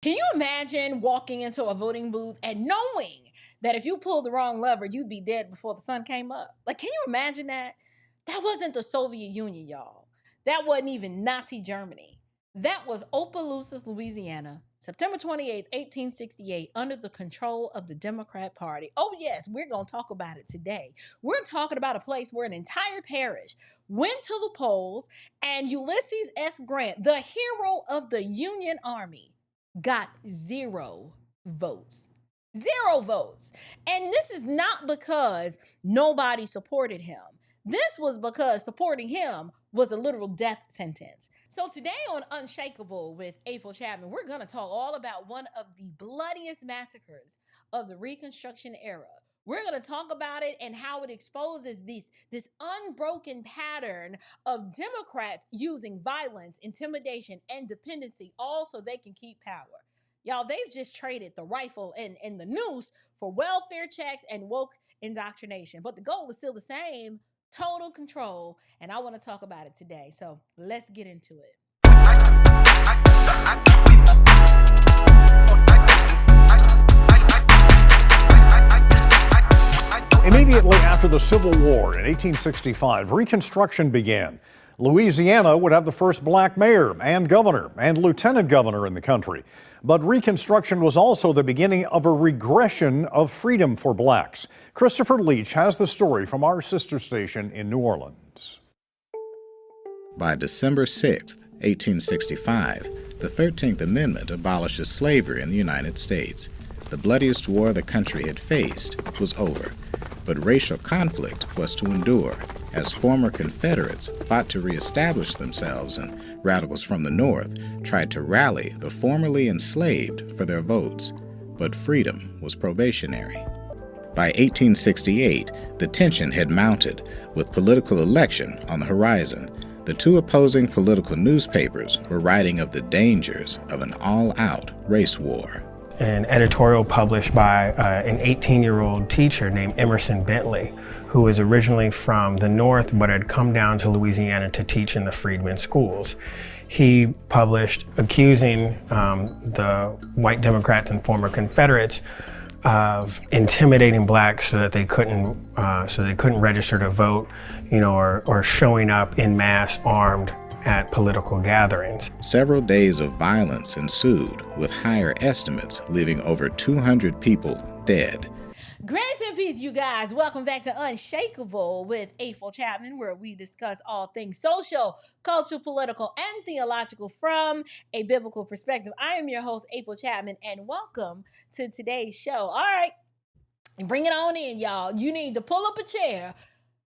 Can you imagine walking into a voting booth and knowing that if you pulled the wrong lever, you'd be dead before the sun came up? Like, can you imagine that? That wasn't the Soviet Union, y'all. That wasn't even Nazi Germany. That was Opelousas, Louisiana, September 28th, 1868, under the control of the Democrat Party. Oh, yes, we're going to talk about it today. We're talking about a place where an entire parish went to the polls, and Ulysses S. Grant, the hero of the Union Army, got zero votes. Zero votes. And this is not because nobody supported him. This was because supporting him was a literal death sentence. So today on Unshakable with April Chapman, we're going to talk all about one of the bloodiest massacres of the Reconstruction era. We're going to talk about it and how it exposes this unbroken pattern of Democrats using violence, intimidation, and dependency, all so they can keep power. Y'all, they've just traded the rifle and the noose for welfare checks and woke indoctrination. But the goal is still the same: total control. And I want to talk about it today. So let's get into it. Immediately after the Civil War in 1865, Reconstruction began. Louisiana would have the first black mayor and governor and lieutenant governor in the country. But Reconstruction was also the beginning of a regression of freedom for blacks. Christopher Leach has the story from our sister station in New Orleans. By December 6, 1865, the 13th Amendment abolishes slavery in the United States. The bloodiest war the country had faced was over, but racial conflict was to endure as former Confederates fought to reestablish themselves and radicals from the North tried to rally the formerly enslaved for their votes. But freedom was probationary. By 1868, the tension had mounted, with political election on the horizon. The two opposing political newspapers were writing of the dangers of an all-out race war. An editorial published by an 18-year-old teacher named Emerson Bentley, who was originally from the North but had come down to Louisiana to teach in the freedmen schools. He published accusing the white Democrats and former Confederates of intimidating blacks so that they couldn't register to vote, or showing up en masse armed at political gatherings. Several days of violence ensued, with higher estimates leaving over 200 people dead. Grace and peace, you guys. Welcome back to Unshakable with April Chapman, where we discuss all things social, cultural, political, and theological from a biblical perspective. I am your host, April Chapman, and welcome to today's show. All right, bring it on in, y'all. You need to pull up a chair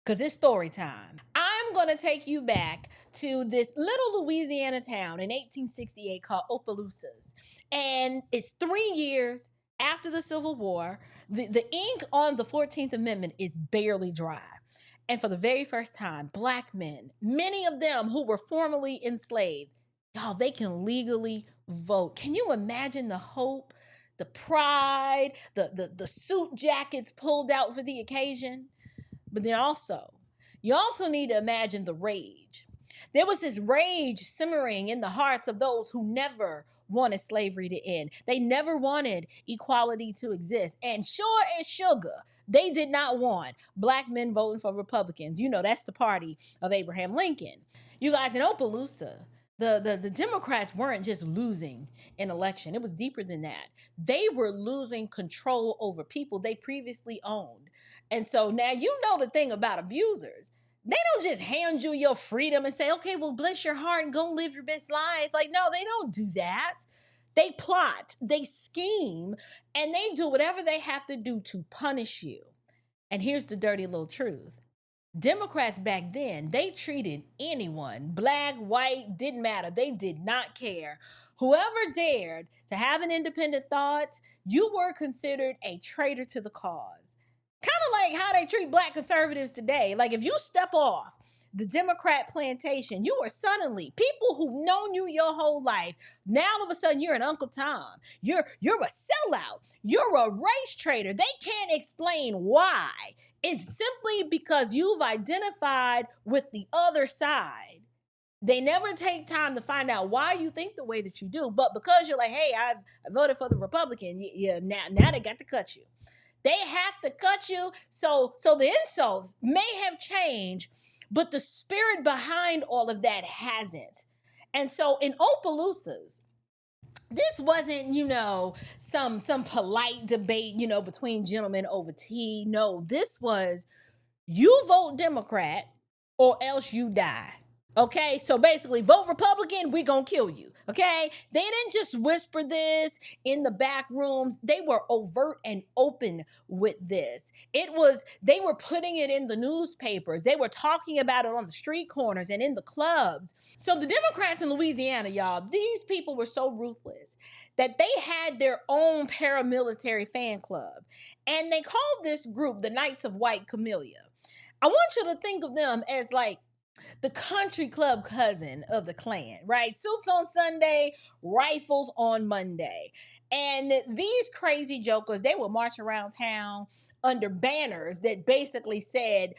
because it's story time. I'm going to take you back to this little Louisiana town in 1868 called Opelousas. And it's 3 years after the Civil War. The ink on the 14th Amendment is barely dry. And for the very first time, black men, many of them who were formerly enslaved, y'all, they can legally vote. Can you imagine the hope, the pride, the suit jackets pulled out for the occasion? But then you also need to imagine the rage. There was this rage simmering in the hearts of those who never wanted slavery to end. They never wanted equality to exist. And sure as sugar, they did not want black men voting for Republicans. That's the party of Abraham Lincoln. You guys, in Opelousas, the Democrats weren't just losing an election. It was deeper than that. They were losing control over people they previously owned. And so now the thing about abusers. They don't just hand you your freedom and say, okay, well, bless your heart and go live your best life. Like, no, they don't do that. They plot, they scheme, and they do whatever they have to do to punish you. And here's the dirty little truth. Democrats back then, they treated anyone, black, white, didn't matter. They did not care. Whoever dared to have an independent thought, you were considered a traitor to the cause. Kind of like how they treat black conservatives today. Like if you step off the Democrat plantation, you are suddenly people who've known you your whole life. Now all of a sudden you're an Uncle Tom. You're a sellout. You're a race traitor. They can't explain why. It's simply because you've identified with the other side. They never take time to find out why you think the way that you do. But because you're like, hey, I voted for the Republican, yeah, now they got to cut you. They have to cut you. So the insults may have changed, but the spirit behind all of that hasn't. And so in Opelousas, this wasn't, some polite debate, between gentlemen over tea. No, this was, you vote Democrat or else you die. Okay, so basically, vote Republican, we gonna kill you. Okay, they didn't just whisper this in the back rooms. They were overt and open with this. They were putting it in the newspapers. They were talking about it on the street corners and in the clubs. So the Democrats in Louisiana, y'all, these people were so ruthless that they had their own paramilitary fan club. And they called this group the Knights of White Camellia. I want you to think of them as like the country club cousin of the Klan, right? Suits on Sunday, rifles on Monday. And these crazy jokers, they would march around town under banners that basically said,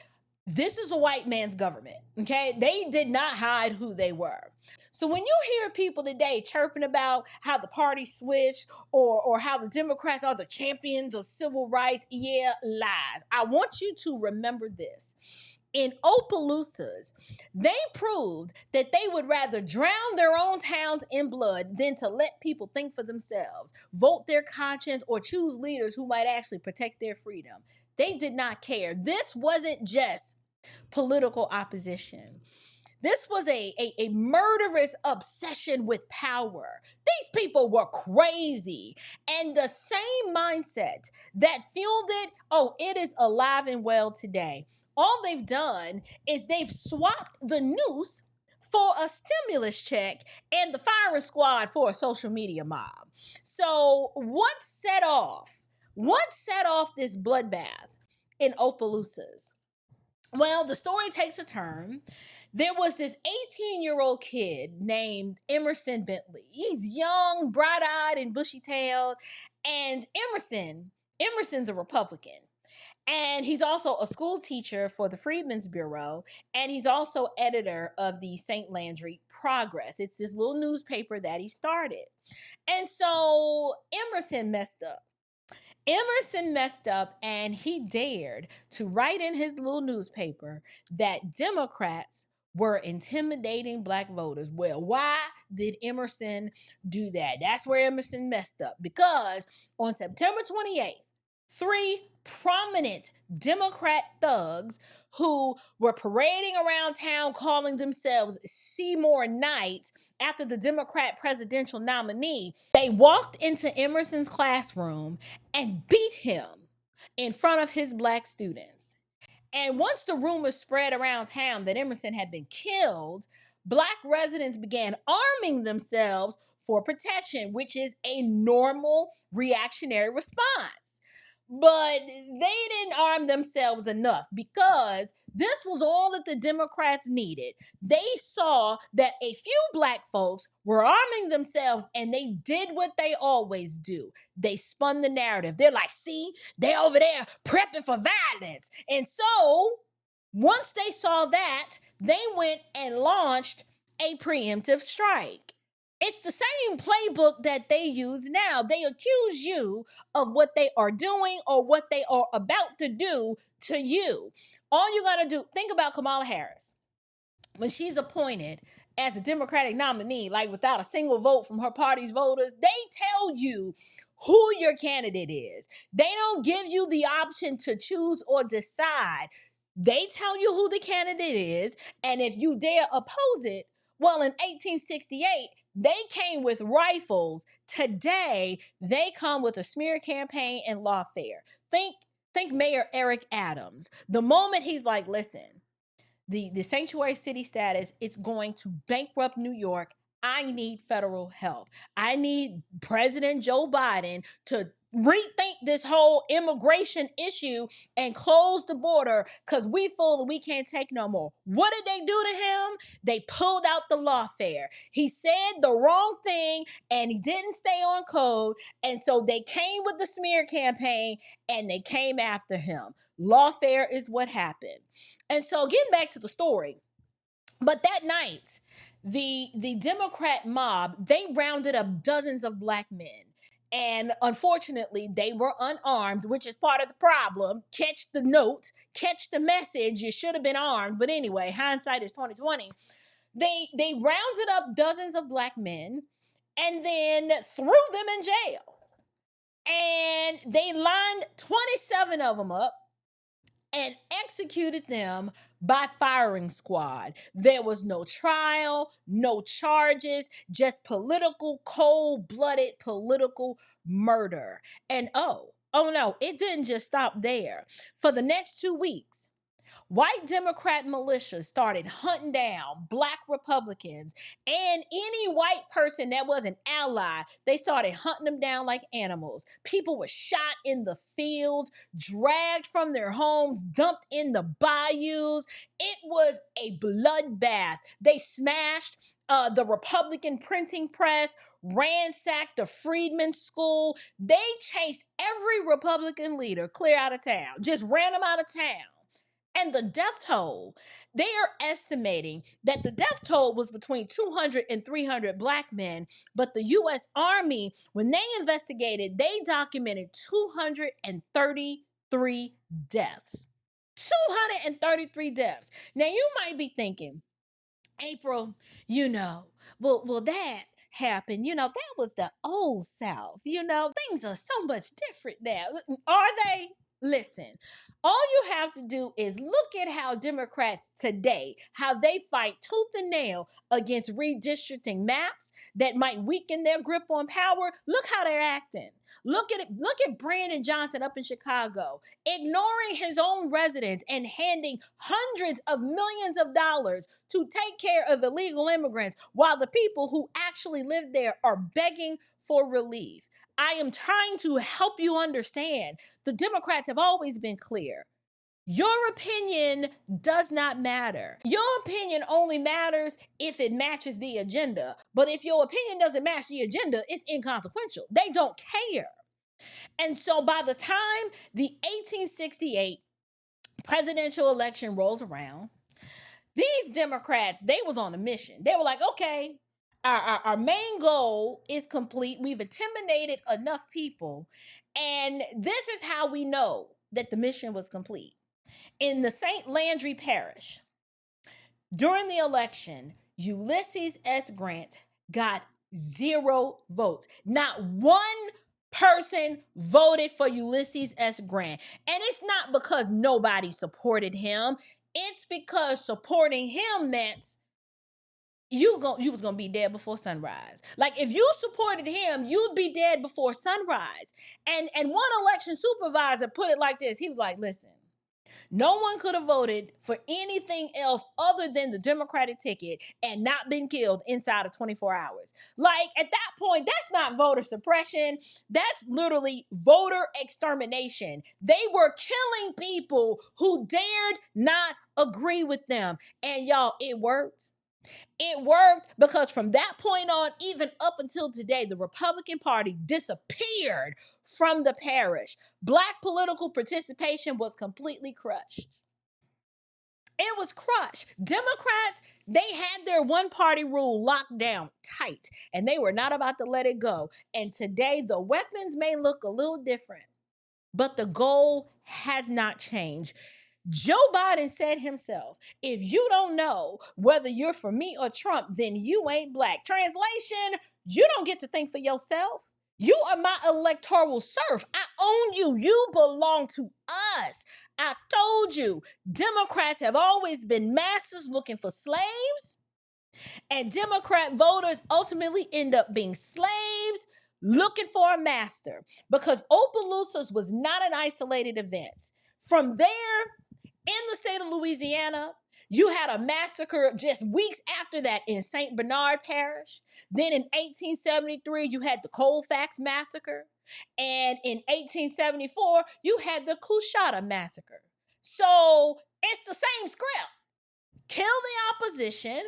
this is a white man's government, okay? They did not hide who they were. So when you hear people today chirping about how the party switched or how the Democrats are the champions of civil rights, yeah, lies. I want you to remember this. In Opelousas, they proved that they would rather drown their own towns in blood than to let people think for themselves, vote their conscience, or choose leaders who might actually protect their freedom. They did not care. This wasn't just political opposition. This was a murderous obsession with power. These people were crazy. And the same mindset that fueled it, it is alive and well today. All they've done is they've swapped the noose for a stimulus check and the firing squad for a social media mob. So what set off this bloodbath in Opelousas? Well, the story takes a turn. There was this 18-year-old kid named Emerson Bentley. He's young, bright-eyed, and bushy-tailed. And Emerson's a Republican. And he's also a school teacher for the Freedmen's Bureau. And he's also editor of the St. Landry Progress. It's this little newspaper that he started. And so Emerson messed up and he dared to write in his little newspaper that Democrats were intimidating Black voters. Well, why did Emerson do that? That's where Emerson messed up, because on September 28th, 3 prominent Democrat thugs who were parading around town calling themselves Seymour Knights after the Democrat presidential nominee, they walked into Emerson's classroom and beat him in front of his Black students. And once the rumors spread around town that Emerson had been killed, Black residents began arming themselves for protection, which is a normal reactionary response. But they didn't arm themselves enough, because this was all that the Democrats needed. They saw that a few Black folks were arming themselves, and they did what they always do. They spun the narrative. They're like, see, they're over there prepping for violence. And so once they saw that, they went and launched a preemptive strike. It's the same playbook that they use now. They accuse you of what they are doing or what they are about to do to you. All you got to do, think about Kamala Harris. When she's appointed as a Democratic nominee, like without a single vote from her party's voters, they tell you who your candidate is. They don't give you the option to choose or decide. They tell you who the candidate is, and if you dare oppose it, well, in 1868, they came with rifles. Today, they come with a smear campaign and lawfare. Think Mayor Eric Adams. The moment he's like, listen, the sanctuary city status, it's going to bankrupt New York. I need federal help. I need President Joe Biden to rethink this whole immigration issue and close the border, because we feel that we can't take no more. What did they do to him? They pulled out the lawfare. He said the wrong thing and he didn't stay on code. And so they came with the smear campaign and they came after him. Lawfare is what happened. And so getting back to the story, but that night, the Democrat mob, they rounded up dozens of black men. And unfortunately, they were unarmed, which is part of the problem. Catch the note, catch the message. You should have been armed. But anyway, hindsight is 2020. They rounded up dozens of black men and then threw them in jail. And they lined 27 of them up and executed them by firing squad. There was no trial, no charges, just political, cold-blooded political murder. And oh no, it didn't just stop there. For the next 2 weeks, white Democrat militias started hunting down black Republicans and any white person that was an ally. They started hunting them down like animals. People were shot in the fields, dragged from their homes, dumped in the bayous. It was a bloodbath. They smashed the Republican printing press, ransacked the Freedmen's School. They chased every Republican leader clear out of town, just ran them out of town. And the death toll, they are estimating that the death toll was between 200 and 300 black men, but the U.S. Army, when they investigated, they documented 233 deaths. 233 deaths. Now, you might be thinking, April, well, that happened. That was the old South. Things are so much different now. Are they? Listen, all you have to do is look at how Democrats today, how they fight tooth and nail against redistricting maps that might weaken their grip on power. Look how they're acting. Look at Brandon Johnson up in Chicago, ignoring his own residents and handing hundreds of millions of dollars to take care of illegal immigrants while the people who actually live there are begging for relief. I am trying to help you understand. The Democrats have always been clear. Your opinion does not matter. Your opinion only matters if it matches the agenda. But if your opinion doesn't match the agenda, it's inconsequential. They don't care. And so by the time the 1868 presidential election rolls around, these Democrats, they was on a mission. They were like, okay, our main goal is complete. We've intimidated enough people. And this is how we know that the mission was complete. In the St. Landry Parish, during the election, Ulysses S. Grant got 0 votes. Not one person voted for Ulysses S. Grant. And it's not because nobody supported him. It's because supporting him meant you was gonna be dead before sunrise. Like if you supported him, you'd be dead before sunrise. And one election supervisor put it like this. He was like, listen, no one could have voted for anything else other than the Democratic ticket and not been killed inside of 24 hours. Like at that point, that's not voter suppression. That's literally voter extermination. They were killing people who dared not agree with them. And y'all, it worked. It worked because from that point on, even up until today, the Republican Party disappeared from the parish. Black political participation was completely crushed. It was crushed. Democrats, they had their one-party rule locked down tight, and they were not about to let it go. And today, the weapons may look a little different, but the goal has not changed. Joe Biden said himself, if you don't know whether you're for me or Trump, then you ain't black. Translation, you don't get to think for yourself. You are my electoral serf. I own you. You belong to us. I told you, Democrats have always been masters looking for slaves, and Democrat voters ultimately end up being slaves looking for a master, because Opelousas was not an isolated event. From there, in the state of Louisiana, you had a massacre just weeks after that in St. Bernard Parish. Then in 1873, you had the Colfax Massacre. And in 1874, you had the Coushatta Massacre. So it's the same script. Kill the opposition,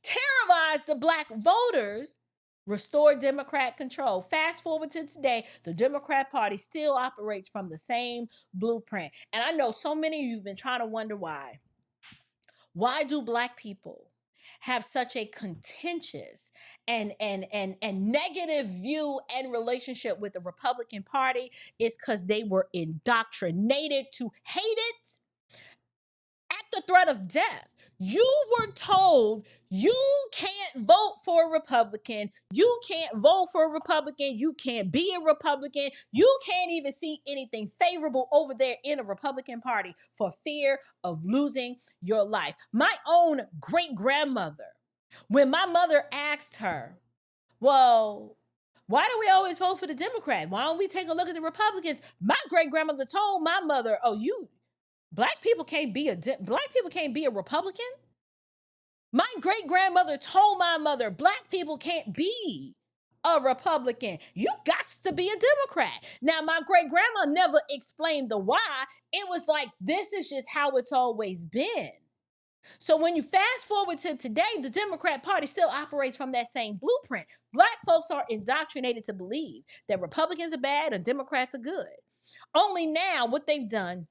terrorize the black voters, restore Democrat control. Fast forward to today, the Democrat Party still operates from the same blueprint. And I know so many of you have been trying to wonder why. Why do black people have such a contentious and negative view and relationship with the Republican Party is because they were indoctrinated to hate it at the threat of death. You were told you can't vote for a Republican. You can't vote for a Republican. You can't be a Republican. You can't even see anything favorable over there in a Republican Party for fear of losing your life. My own great-grandmother, when my mother asked her, well, why do we always vote for the Democrat? Why don't we take a look at the Republicans? My great-grandmother told my mother, oh, Black people can't be a Republican. My great-grandmother told my mother, Black people can't be a Republican. You got to be a Democrat. Now, my great-grandma never explained the why. It was like, this is just how it's always been. So when you fast forward to today, the Democrat Party still operates from that same blueprint. Black folks are indoctrinated to believe that Republicans are bad and Democrats are good. Only now what they've done,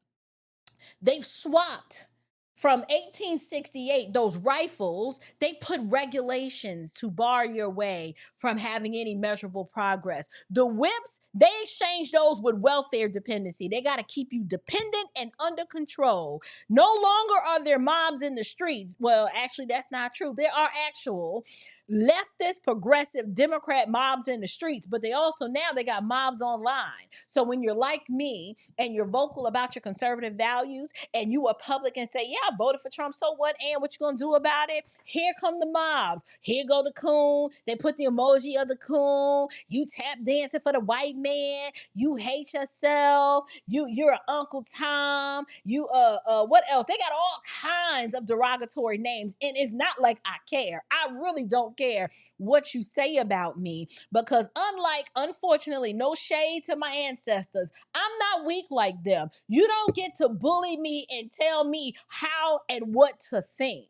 they've swapped from 1868, those rifles, they put regulations to bar your way from having any measurable progress. The whips, they exchange those with welfare dependency. They got to keep you dependent and under control. No longer are there mobs in the streets. Well, actually, that's not true. There are actual leftist, progressive, Democrat mobs in the streets, but they got mobs online. So when you're like me and you're vocal about your conservative values and you a public and say, yeah, I voted for Trump, so what, and what you gonna do about it? Here come the mobs. Here go the coon. They put the emoji of the coon. You tap dancing for the white man. You hate yourself. You're an Uncle Tom. You what else? They got all kinds of derogatory names, and it's not like I care. I really don't care what you say about me, because unlike, unfortunately, no shade to my ancestors, I'm not weak like them. You don't get to bully me and tell me how and what to think.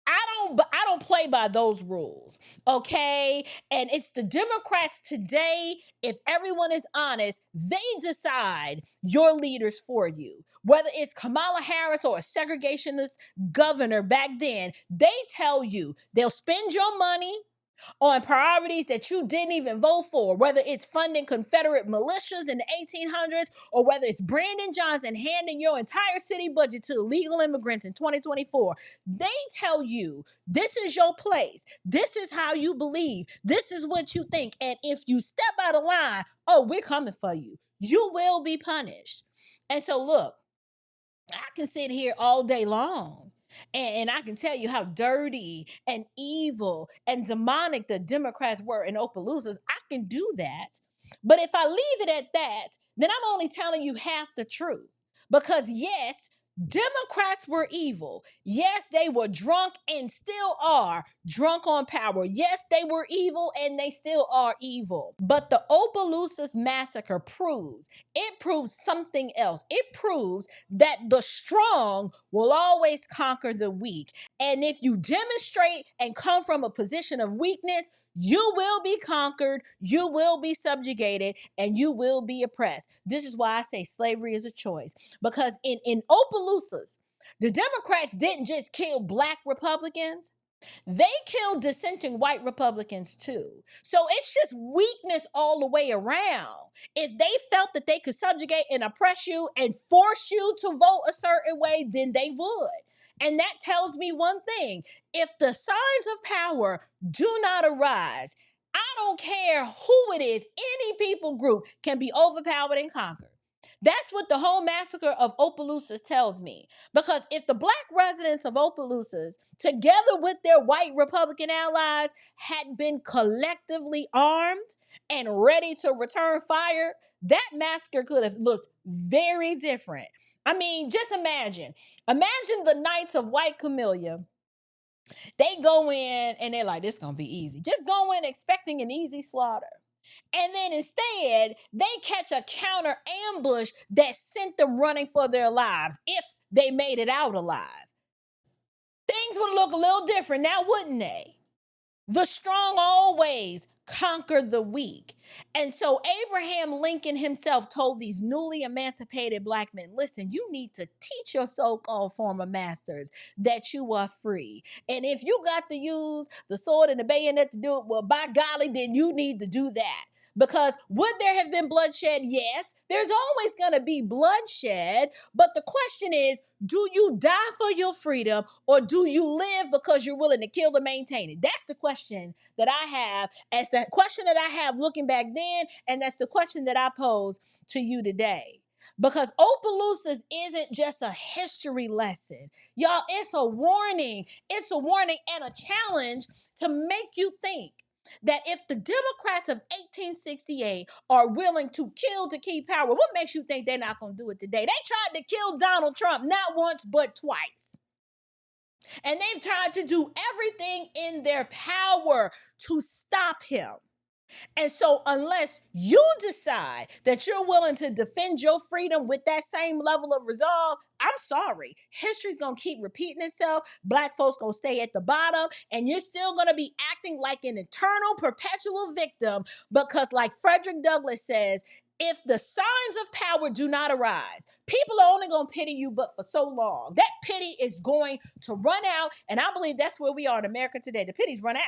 I don't play by those rules, okay? And it's the Democrats today, if everyone is honest, they decide your leaders for you. Whether it's Kamala Harris or a segregationist governor back then, they tell you they'll spend your money on priorities that you didn't even vote for, whether it's funding Confederate militias in the 1800s or whether it's Brandon Johnson handing your entire city budget to illegal immigrants in 2024. They tell you this is your place. This is how you believe. This is what you think. And if you step out of line, oh, we're coming for you. You will be punished. And so look, I can sit here all day long and I can tell you how dirty and evil and demonic the Democrats were in Opelousas. I can do that. But if I leave it at that, then I'm only telling you half the truth. Because yes, Democrats were evil. Yes, they were drunk and still are drunk on power. Yes, they were evil and they still are evil. But the Opelousas Massacre proves something else. It proves that the strong will always conquer the weak. And if you demonstrate and come from a position of weakness, you will be conquered, you will be subjugated, and you will be oppressed. This is why I say slavery is a choice. Because in Opelousas, the Democrats didn't just kill Black Republicans, they killed dissenting white Republicans too. So it's just weakness all the way around. If they felt that they could subjugate and oppress you and force you to vote a certain way, then they would. And that tells me one thing. If the signs of power do not arise, I don't care who it is, any people group can be overpowered and conquered. That's what the whole massacre of Opelousas tells me. Because if the Black residents of Opelousas, together with their white Republican allies, had been collectively armed and ready to return fire, that massacre could have looked very different. I mean, just imagine the Knights of White Camellia. They go in and they're like, this is going to be easy. Just go in expecting an easy slaughter. And then instead, they catch a counter ambush that sent them running for their lives if they made it out alive. Things would look a little different now, wouldn't they? The strong always conquer the weak. And so Abraham Lincoln himself told these newly emancipated black men, listen, you need to teach your so-called former masters that you are free. And if you got to use the sword and the bayonet to do it, well, by golly, then you need to do that. Because would there have been bloodshed? Yes, there's always going to be bloodshed. But the question is, do you die for your freedom or do you live because you're willing to kill to maintain it? That's the question that I have. As the question that I have looking back then, and that's the question that I pose to you today. Because Opelousas isn't just a history lesson. Y'all, it's a warning. It's a warning and a challenge to make you think that if the Democrats of 1868 are willing to kill to keep power, what makes you think they're not going to do it today? They tried to kill Donald Trump not once, but twice. And they've tried to do everything in their power to stop him. And so unless you decide that you're willing to defend your freedom with that same level of resolve, I'm sorry. History's going to keep repeating itself. Black folks going to stay at the bottom. And you're still going to be acting like an eternal, perpetual victim. Because like Frederick Douglass says, if the signs of power do not arise, people are only going to pity you but for so long. That pity is going to run out. And I believe that's where we are in America today. The pity's run out.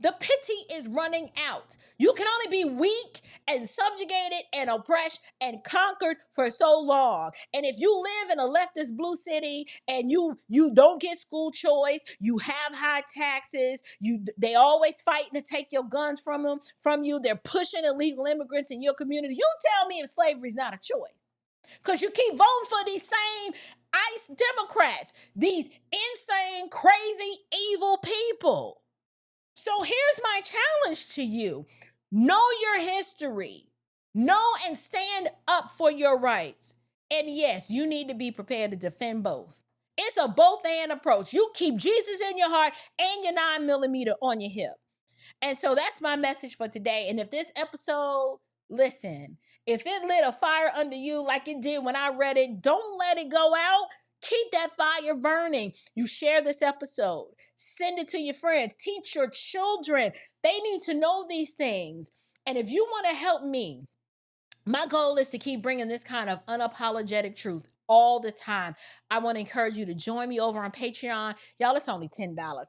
The pity is running out. You can only be weak and subjugated and oppressed and conquered for so long. And if you live in a leftist blue city and you don't get school choice, you have high taxes, they always fighting to take your guns from you. They're pushing illegal immigrants in your community. You tell me if slavery is not a choice. Because you keep voting for these same ICE Democrats, these insane, crazy, evil people. So here's my challenge to you. Know your history. Know and stand up for your rights. And yes, you need to be prepared to defend both. It's a both-and approach. You keep Jesus in your heart and your 9mm on your hip. And so that's my message for today. And if this episode, listen, if it lit a fire under you like it did when I read it, don't let it go out. Keep that fire burning. You share this episode. Send it to your friends. Teach your children. They need to know these things. And if you want to help me, my goal is to keep bringing this kind of unapologetic truth all the time. I want to encourage you to join me over on Patreon. Y'all, it's only $10. $10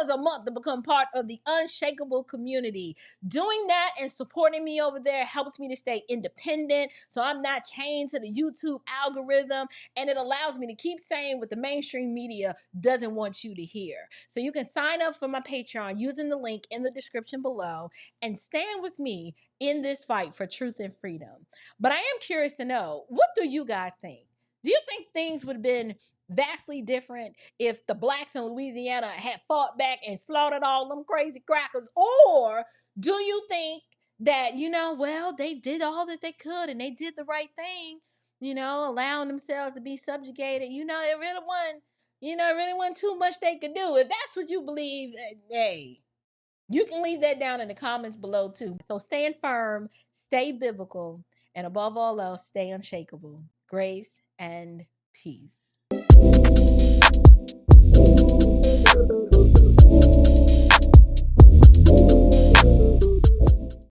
a month to become part of the Unshakable community. Doing that and supporting me over there helps me to stay independent, so I'm not chained to the YouTube algorithm, and it allows me to keep saying what the mainstream media doesn't want you to hear. So you can sign up for my Patreon using the link in the description below and stand with me in this fight for truth and freedom. But I am curious to know, what do you guys think? Do you think things would have been vastly different if the blacks in Louisiana had fought back and slaughtered all them crazy crackers? Or do you think that, well, they did all that they could and they did the right thing, allowing themselves to be subjugated? It really wasn't too much they could do. If that's what you believe, hey, you can leave that down in the comments below too. So stand firm, stay biblical, and above all else, stay unshakable. Grace and peace.